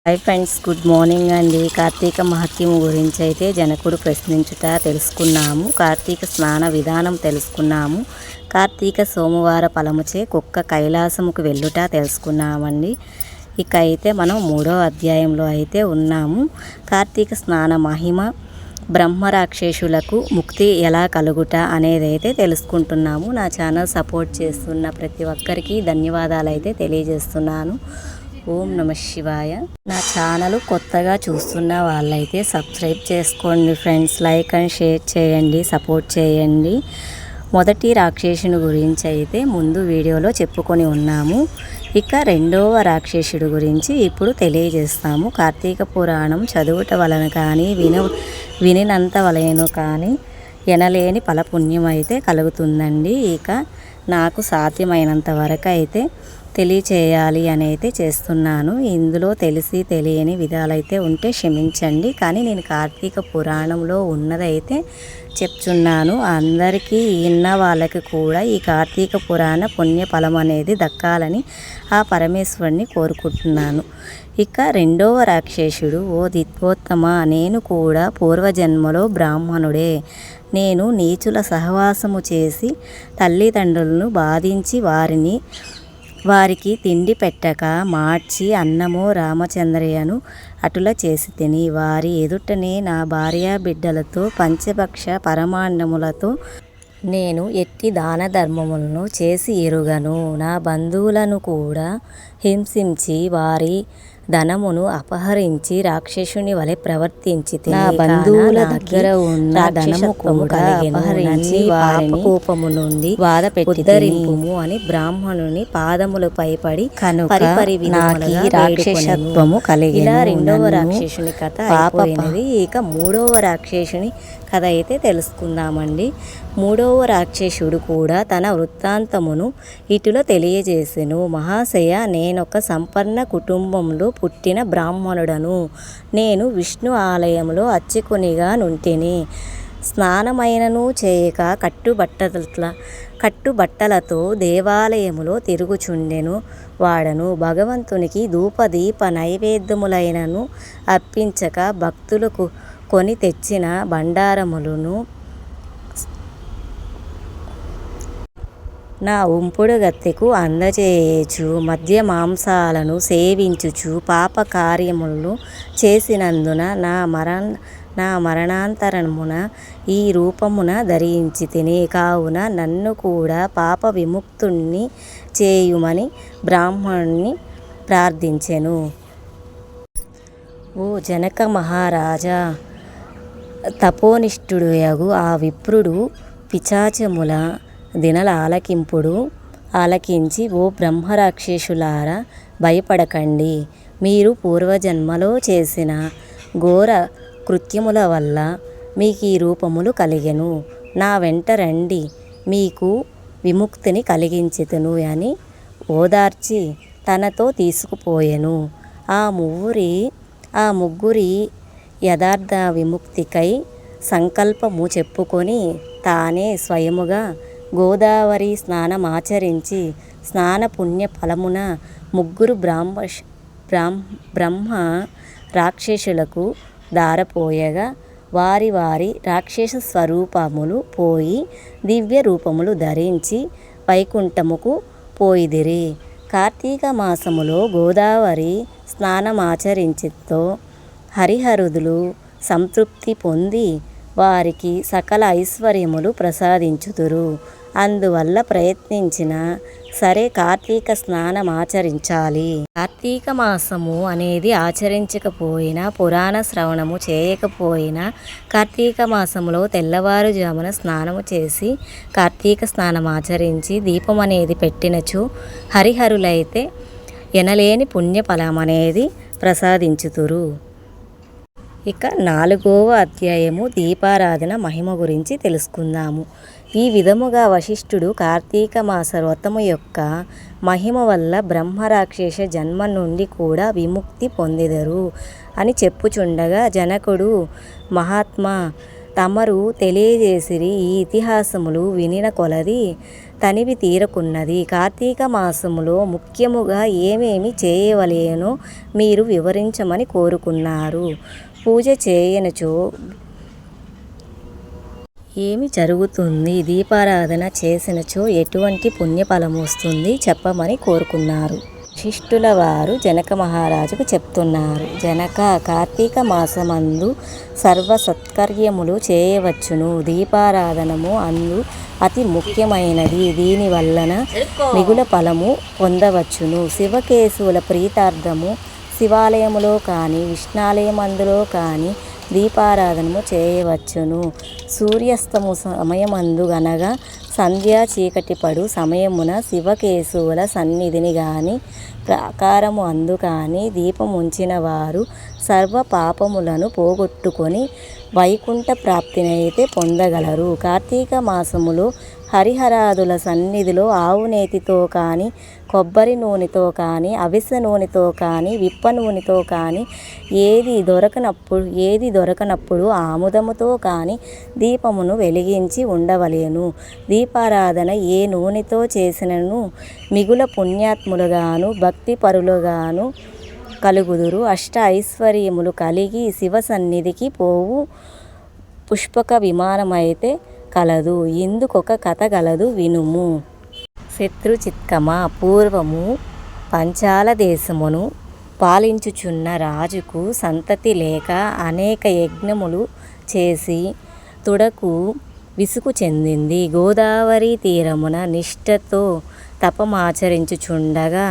Hi friends, good morning అండి. కార్తీక మహత్యం గురించి అయితే జనకుడు ప్రశ్నించుట తెలుసుకున్నాము. కార్తీక స్నాన విధానం తెలుసుకున్నాము. కార్తీక సోమవార ఫలముచే కుక్క కైలాసముకు వెళ్ళుట తెలుసుకున్నామండి. ఇక అయితే మనం 3వ అధ్యాయంలో అయితే ఉన్నాము. కార్తీక స్నాన మహిమ, బ్రహ్మరాక్షసులకు ముక్తి ఎలా కలుగుట అనేది అయితే తెలుసుకుంటున్నాము. నా ఛానల్ సపోర్ట్ చేస్తున్న ప్రతి ఒక్కరికి ధన్యవాదాలు అయితే తెలియజేస్తున్నాను. ఓం నమ శివాయ. నా ఛానల్ కొత్తగా చూస్తున్న వాళ్ళైతే సబ్స్క్రైబ్ చేసుకోండి ఫ్రెండ్స్. లైక్ అండ్ షేర్ చేయండి, సపోర్ట్ చేయండి. మొదటి రాక్షసుని గురించి అయితే ముందు వీడియోలో చెప్పుకొని ఉన్నాము. ఇక రెండవ రాక్షసుడి గురించి ఇప్పుడు తెలియజేస్తాము. కార్తీక పురాణం చదువుట వలన కానీ వినినంత వలన కానీ ఎనలేని ఫలపుణ్యం అయితే కలుగుతుందండి. ఇక నాకు సాధ్యమైనంత వరకు అయితే తెలియచేయాలి అని అయితే చేస్తున్నాను. ఇందులో తెలిసి తెలియని విధాలైతే ఉంటే క్షమించండి. కానీ నేను కార్తీక పురాణంలో ఉన్నదైతే చెప్తున్నాను. అందరికీ విన్న వాళ్ళకి కూడా ఈ కార్తీక పురాణ పుణ్యఫలం అనేది దక్కాలని ఆ పరమేశ్వరుని కోరుకుంటున్నాను. ఇక రెండవ రాక్షసుడు, ఓ దిత్వోత్తమ, నేను కూడా పూర్వజన్మలో బ్రాహ్మణుడే. నేను నీచుల సహవాసము చేసి తల్లిదండ్రులను బాధించి వారికి తిండి పెట్టక మార్చి అన్నమో రామచంద్రయ్యను అటుల చేసి తిని వారి ఎదుటనే నా భార్య బిడ్డలతో పంచభక్ష పరమాన్నములతో నేను ఎట్టి దాన ధర్మములను చేసి ఎరుగను. నా బంధువులను కూడా హింసించి వారి ధనమును అపహరించి రాక్షసుని వలె ప్రవర్తించి నా బంధువుల దగ్గర ఉన్న ధనము కూడా అపహరించి వారిని కోపము నుండి బాధ పెట్టుము అని బ్రాహ్మణుని పాదములపై పడి కనుక రాక్షసత్వము కలిగి. ఇలా రెండవ రాక్షసుని కథ అయిపోయినది. ఇక మూడవ రాక్షసుని కథ అయితే తెలుసుకుందామండి. మూడవ రాక్షసుడు కూడా తన వృత్తాంతమును ఇటులో తెలియజేసెను. మహాశయ, నేనొక సంపన్న కుటుంబంలో పుట్టిన బ్రాహ్మణుడను. నేను విష్ణు ఆలయంలో అర్చకునిగా నుంటిని. స్నానమైనను చేయక కట్టుబట్టలతో దేవాలయములో తిరుగుచుండెను వాడను. భగవంతునికి ధూపదీప నైవేద్యములైనను అర్పించక భక్తులకు కొని తెచ్చిన బండారములను నా ఉంపుడు గత్తెకు అందజేయచు మద్య మాంసాలను సేవించుచు పాప కార్యములను చేసినందున నా మరణాంతరమున ఈ రూపమున ధరించి తిని. కావున నన్ను కూడా పాప విముక్తుణ్ణి చేయుమని బ్రాహ్మణుని ప్రార్థించెను. ఓ జనక మహారాజా, తపోనిష్ఠుడయగు ఆ విప్రుడు పిశాచముల దినల ఆలకించి, ఓ బ్రహ్మరాక్షసులారా, భయపడకండి. మీరు పూర్వజన్మలో చేసిన ఘోర కృత్యముల వల్ల మీకు ఈ రూపములు కలిగెను. నా వెంట రండి, మీకు విముక్తిని కలిగించెదను అని ఓదార్చి తనతో తీసుకుపోయెను. ఆ ముగ్గురి యథార్థ విముక్తికై సంకల్పము చెప్పుకొని తానే స్వయముగా గోదావరి స్నానమాచరించి స్నాన పుణ్య ఫలమున ముగ్గురు బ్రహ్మ రాక్షసులకు దారపోయగా వారి రాక్షస స్వరూపములు పోయి దివ్య రూపములు ధరించి వైకుంఠముకు పోయిదిరి. కార్తీక మాసములో గోదావరి స్నానమాచరించితో హరిహరుదులు సంతృప్తి పొంది వారికి సకల ఐశ్వర్యములు ప్రసాదించుదురు. అందువల్ల ప్రయత్నించిన సరే కార్తీక స్నానం ఆచరించాలి. కార్తీక మాసము అనేది ఆచరించకపోయినా, పురాణ శ్రవణము చేయకపోయినా, కార్తీక మాసములో తెల్లవారుజామున స్నానము చేసి కార్తీక స్నానం ఆచరించి దీపం అనేది పెట్టినచో హరిహరులైతే ఎనలేని పుణ్యఫలం అనేది ప్రసాదించుదురు. ఇక 4వ అధ్యాయము దీపారాధన మహిమ గురించి తెలుసుకుందాము. ఈ విధముగా వశిష్ఠుడు కార్తీక మాస వ్రతము యొక్క మహిమ వల్ల బ్రహ్మరాక్షస జన్మ నుండి కూడా విముక్తి పొందెదరు అని చెప్పుచుండగా, జనకుడు, మహాత్మా, తమరు తెలియజేసిరి. ఈ ఇతిహాసములు వినిన కొలది తనివి తీరకున్నది. కార్తీక మాసములో ముఖ్యముగా ఏమేమి చేయవలెనో మీరు వివరించమని కోరుకున్నారు. పూజ చేయనచో ఏమి జరుగుతుంది? దీపారాధన చేసినచో ఎటువంటి పుణ్యఫలము వస్తుంది చెప్పమని కోరుకున్నారు. శిష్టుల వారు జనక మహారాజుకు చెప్తున్నారు. జనక, కార్తీక మాసమందు సర్వ సత్కర్యములు చేయవచ్చును. దీపారాధనము అందు అతి ముఖ్యమైనది. దీని వలన మిగుల ఫలము పొందవచ్చును. శివకేశవుల ప్రీతార్థము శివాలయములో కానీ విష్ణాలయమందులో కానీ దీపారాధనము చేయవచ్చును. సూర్యాస్తము సమయమందు గనగా సంధ్యా చీకటి పడు సమయమున శివకేశవుల సన్నిధిని గాని ప్రాకారము అందు కానీ దీపముంచిన వారు సర్వ పాపములను పోగొట్టుకొని వైకుంఠ ప్రాప్తినైతే పొందగలరు. కార్తీక మాసములో హరిహరాదుల సన్నిధిలో ఆవు నేతితో కానీ కొబ్బరి నూనెతో కానీ అవిసె నూనెతో కానీ విప్ప నూనెతో కానీ ఏది దొరకనప్పుడు ఆముదముతో కానీ దీపమును వెలిగించి ఉండవలెను. దీపారాధన ఏ నూనెతో చేసినను మిగుల పుణ్యాత్ములుగాను భక్తి పరులుగాను కలుగుదురు. అష్ట ఐశ్వర్యములు కలిగి శివ సన్నిధికి పోవు పుష్పక విమానమైతే కలదు. ఇందుకొక కథ గలదు, వినుము. శత్రుజిత్కమ పూర్వము పంచాల దేశమును పాలించుచున్న రాజుకు సంతతి లేక అనేక యజ్ఞములు చేసి తుడకు విసుగు చెందింది. గోదావరి తీరమున నిష్ఠతో తపమాచరించుచుండగా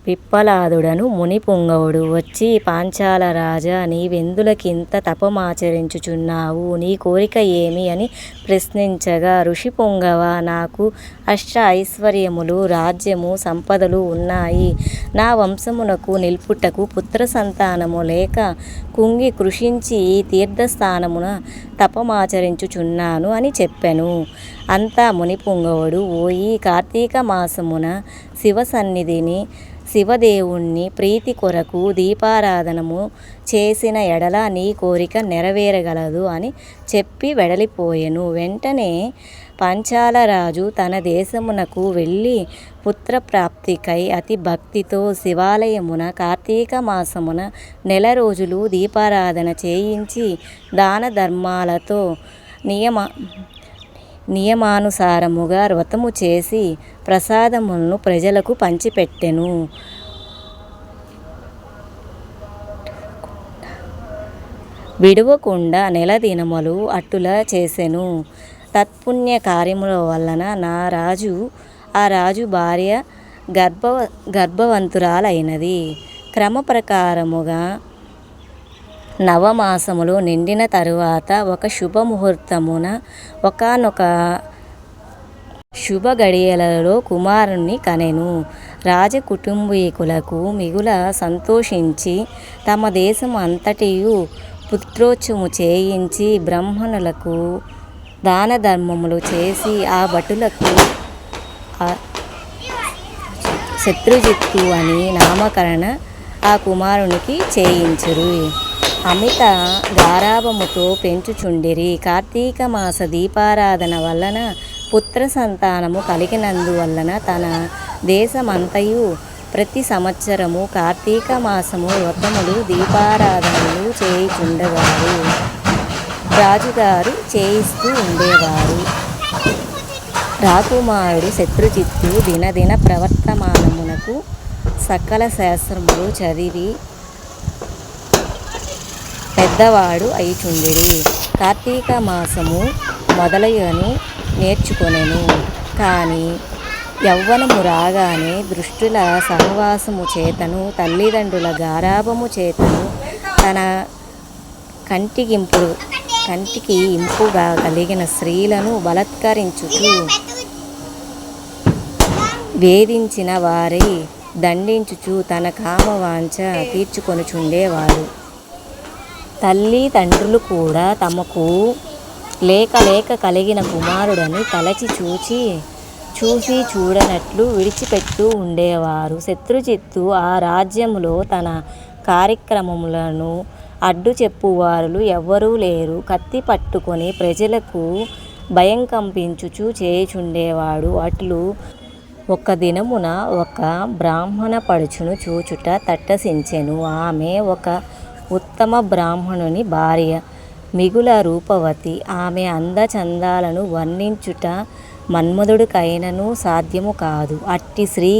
పిప్పలాదుడను మునిపుంగవుడు వచ్చి, పాంచాల రాజా, నీవెందులకింత తపమాచరించుచున్నావు? నీ కోరిక ఏమి అని ప్రశ్నించగా, ఋషి పుంగవ, నాకు అష్ట ఐశ్వర్యములు రాజ్యము సంపదలు ఉన్నాయి. నా వంశమునకు నిల్పుటకు పుత్ర సంతానము లేక కుంగి కృషించి ఈ తీర్థస్థానమున తపమాచరించుచున్నాను అని చెప్పెను. అంతా మునిపుంగవుడు, ఓయి కార్తీక మాసమున శివ సన్నిధిని శివదేవుణ్ణి ప్రీతి కొరకు దీపారాధనము చేసిన ఎడల నీ కోరిక నెరవేరగలదు అని చెప్పి వెడలిపోయెను. వెంటనే పంచాలరాజు తన దేశమునకు వెళ్ళి పుత్రప్రాప్తికై అతి భక్తితో శివాలయమున కార్తీక మాసమున 9 రోజులు దీపారాధన చేయించి దాన ధర్మాలతో నియమానుసారముగా వ్రతము చేసి ప్రసాదములను ప్రజలకు పంచిపెట్టెను. విడువకుండా 9 దినములు అట్టులా చేసెను. తత్పుణ్య కార్యముల వలన ఆ రాజు భార్య గర్భవంతురాలైనది. క్రమ ప్రకారముగా 9 మాసములు నిండిన తరువాత ఒక శుభముహూర్తమున ఒకానొక శుభ గడియలలో కుమారుణ్ణి కనెను. రాజకుటుంబీకులకు మిగుల సంతోషించి తమ దేశము అంతటియు పుత్రోత్సవము చేయించి బ్రాహ్మణులకు దాన ధర్మములు చేసి ఆ భటులకు శత్రుజిత్తు అని నామకరణ ఆ కుమారునికి చేయించురు. అమిత గారాభముతో పెంచుచుండిరి. కార్తీక మాస దీపారాధన వలన పుత్ర సంతానము కలిగినందువలన తన దేశమంతయు ప్రతి సంవత్సరము కార్తీక మాసము వ్రతములు దీపారాధనలు చేయుచుండేవారు. రాజుగారు చేయిస్తూ ఉండేవారు. రాకుమారుడు శత్రుజిత్తు దినదిన ప్రవర్తమానమునకు సకల శాస్త్రములు చదివి పెద్దవాడు అయిచుండెడి. కార్తీక మాసము మొదలయ్యని నేర్చుకొనెను. కానీ యవ్వనము రాగానే దృష్టుల సహవాసము చేతను తల్లిదండ్రుల గారాభము చేతను తన కంటికి ఇంపుగా కలిగిన స్త్రీలను బలత్కరించుచు వేధించిన వారై దండించుచు తన కామవాంఛ తీర్చుకొనుచుండేవాడు. తల్లి తండ్రులు కూడా తమకు లేక కలిగిన కుమారుడని తలచి చూసి చూడనట్లు విడిచిపెడుతూ ఉండేవారు. శత్రుజిత్తు ఆ రాజ్యములో తన కార్యక్రమములను అడ్డు చెప్పువారు ఎవ్వరూ లేరు. కత్తి పట్టుకొని ప్రజలకు భయం కంపించుచు చేయుచుండేవాడు. అట్లు ఒక దినమున ఒక బ్రాహ్మణ పడుచును చూచుట తటస్థించెను. ఆమె ఒక ఉత్తమ బ్రాహ్మణుని భార్య, మిగుల రూపవతి. ఆమె అందచందాలను వర్ణించుట మన్మధుడికైనను సాధ్యము కాదు. అట్టి స్త్రీ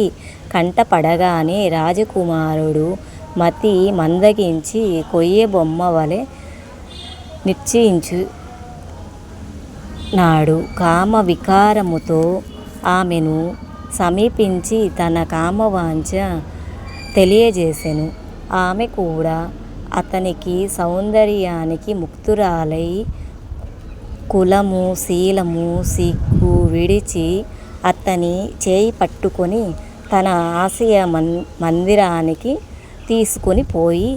కంటపడగానే రాజకుమారుడు మతి మందగించి కొయ్యబొమ్మ వలె నిశ్చయించునాడు. కామ వికారముతో ఆమెను సమీపించి తన కామవాంఛ తెలియజేసెను. ఆమె కూడా అతనికి సౌందర్యానికి ముగ్ధురాలై కులము, శీలము, సిగ్గు విడిచి అతని చేయి పట్టుకొని తన ఆశయ మందిరానికి తీసుకొని పోయి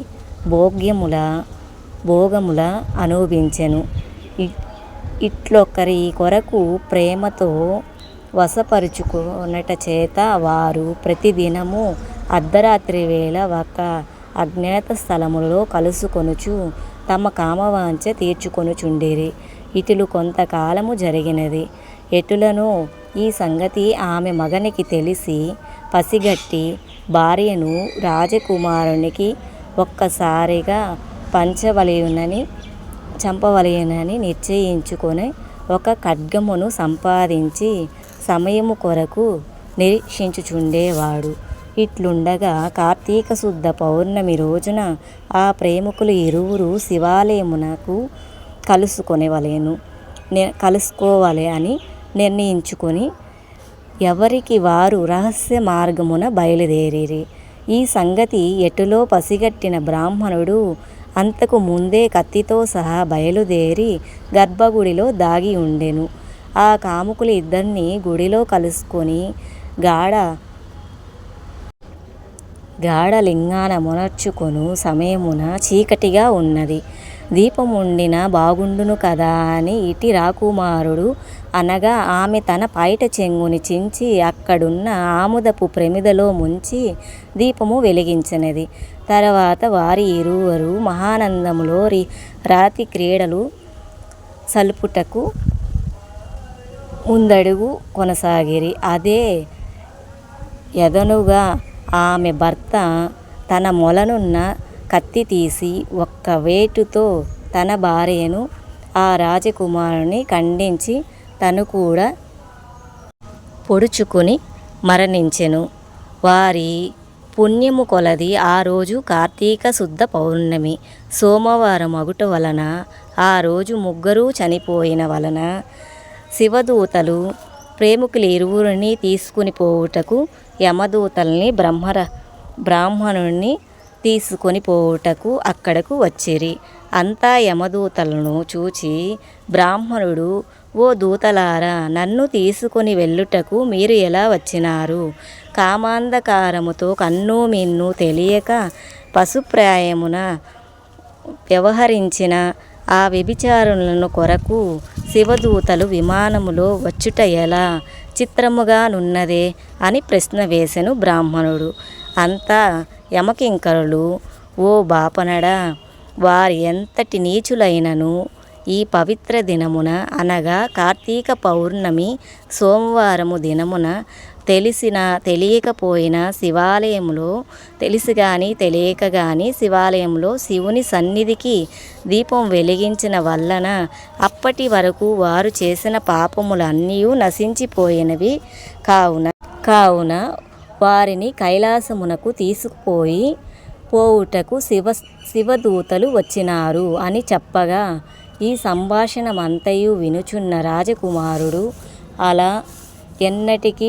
భోగముల అనుభవించెను. ఇట్లొకరి కొరకు ప్రేమతో వశపరుచుకొనుట చేత వారు ప్రతిదినము అర్ధరాత్రి వేళ ఒక అజ్ఞాత స్థలములో కలుసుకొనుచు తమ కామవాంఛ తీర్చుకొనుచుండిరి. ఇట్లు కొంతకాలము జరిగినది. ఎటులనో ఈ సంగతి ఆమె మగనికి తెలిసి పసిగట్టి భార్యను రాజకుమారునికి ఒక్కసారిగా చంపవలెనని నిశ్చయించుకొని ఒక ఖడ్గమును సంపాదించి సమయము కొరకు నిరీక్షించుచుండేవాడు. ఇట్లుండగా కార్తీక శుద్ధ పౌర్ణమి రోజున ఆ ప్రేమికులు ఇరువురు శివాలయమునకు కలుసుకోవాలి అని నిర్ణయించుకొని ఎవరికి వారు రహస్య మార్గమున బయలుదేరిరి. ఈ సంగతి ఎటులో పసిగట్టిన బ్రాహ్మణుడు అంతకు ముందే కత్తితో సహా బయలుదేరి గర్భగుడిలో దాగి ఉండెను. ఆ కాముకులు ఇద్దరిని గుడిలో కలుసుకొని గాఢ లింగాన మునర్చుకొను సమయమున చీకటిగా ఉన్నది. దీపముండిన బాగుండును కదా అని ఇటి రాకుమారుడు అనగా ఆమె తన పైట చెంగుని చించి అక్కడున్న ఆముదపు ప్రమిదలో ముంచి దీపము వెలిగించినది. తర్వాత వారి ఇరువురు మహానందములో రాతి క్రీడలు సల్పుటకు ముందడుగు కొనసాగిరి. అదే యదనుగా ఆమె భర్త తన మొలనున్న కత్తి తీసి ఒక్క వేటుతో తన భార్యను ఆ రాజకుమారుని ఖండించి తను కూడా పొడుచుకొని మరణించెను. వారి పుణ్యము కొలది ఆ రోజు కార్తీక శుద్ధ పౌర్ణమి సోమవారం అగుట వలన ఆ రోజు ముగ్గురు చనిపోయిన వలన శివదూతలు ప్రేమికులు ఇరువురిని తీసుకుని పోవుటకు యమదూతల్ని బ్రాహ్మణుని తీసుకొని పోవుటకు అక్కడకు వచ్చిరి. అంతా యమదూతలను చూచి బ్రాహ్మణుడు, ఓ దూతలారా, నన్ను తీసుకొని వెళ్ళుటకు మీరు ఎలా వచ్చినారు? కామాంధకారముతో కన్ను మిన్ను తెలియక పశుప్రాయమున వ్యవహరించిన ఆ వ్యభిచారులను కొరకు శివదూతలు విమానములో వచ్చుట ఎలా చిత్రముగా నున్నదే అని ప్రశ్న వేసెను బ్రాహ్మణుడు. అంతా యమకింకరులు, ఓ బాపనడా, వారి ఎంతటి నీచులైనను ఈ పవిత్ర దినమున అనగా కార్తీక పౌర్ణమి సోమవారము దినమున తెలిసినా తెలియకపోయినా శివాలయంలో తెలిసి గాని తెలియక గాని శివాలయంలో శివుని సన్నిధికి దీపం వెలిగించిన వలన అప్పటి వరకు వారు చేసిన పాపములన్నీ నశించిపోయినవి కావున వారిని కైలాసమునకు తీసుకుపోయి పోవుటకు శివదూతలు వచ్చినారు అని చెప్పగా ఈ సంభాషణమంతయు వినుచున్న రాజకుమారుడు, అలా ఎన్నటికీ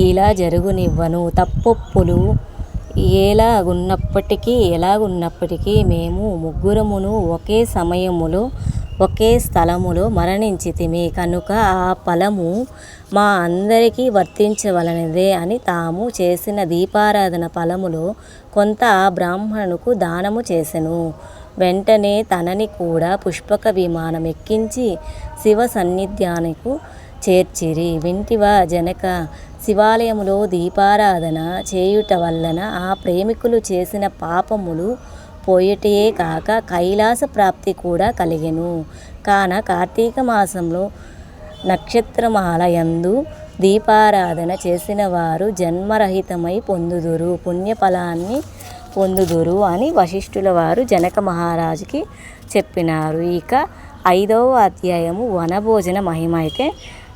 ఇలా జరుగునివ్వను. తప్పొప్పులు ఎలాగున్నప్పటికీ మేము ముగ్గురమును ఒకే సమయములో ఒకే స్థలములో మరణించితిమి కనుక ఆ ఫలము మా అందరికీ వర్తించవలనదే అని తాము చేసిన దీపారాధన ఫలములో కొంత ఆ బ్రాహ్మణుకు దానము చేసెను. వెంటనే తనని కూడా పుష్పక విమానం ఎక్కించి శివ సన్నిధానకు చేర్చిరి. వింటివా జనక, శివాలయములో దీపారాధన చేయుట వలన ఆ ప్రేమికులు చేసిన పాపములు పోయేటే కాక కైలాస ప్రాప్తి కూడా కలిగెను. కాన కార్తీక మాసంలో నక్షత్రమాల యందు దీపారాధన చేసిన వారు జన్మరహితమై పొందుదురు, పుణ్యఫలాన్ని పొందుదురు అని వశిష్ఠుల వారు జనక మహారాజుకి చెప్పినారు. ఇక 5వ అధ్యాయము వనభోజన మహిమ అయితే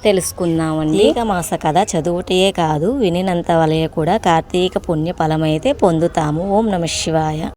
తెలుసుకుందామండి. కార్తీక మాస కథ చదువుటే కాదు, వినినంత వలె కూడా కార్తీక పుణ్య ఫలమైతే పొందుతాము. ఓం నమ శివాయ.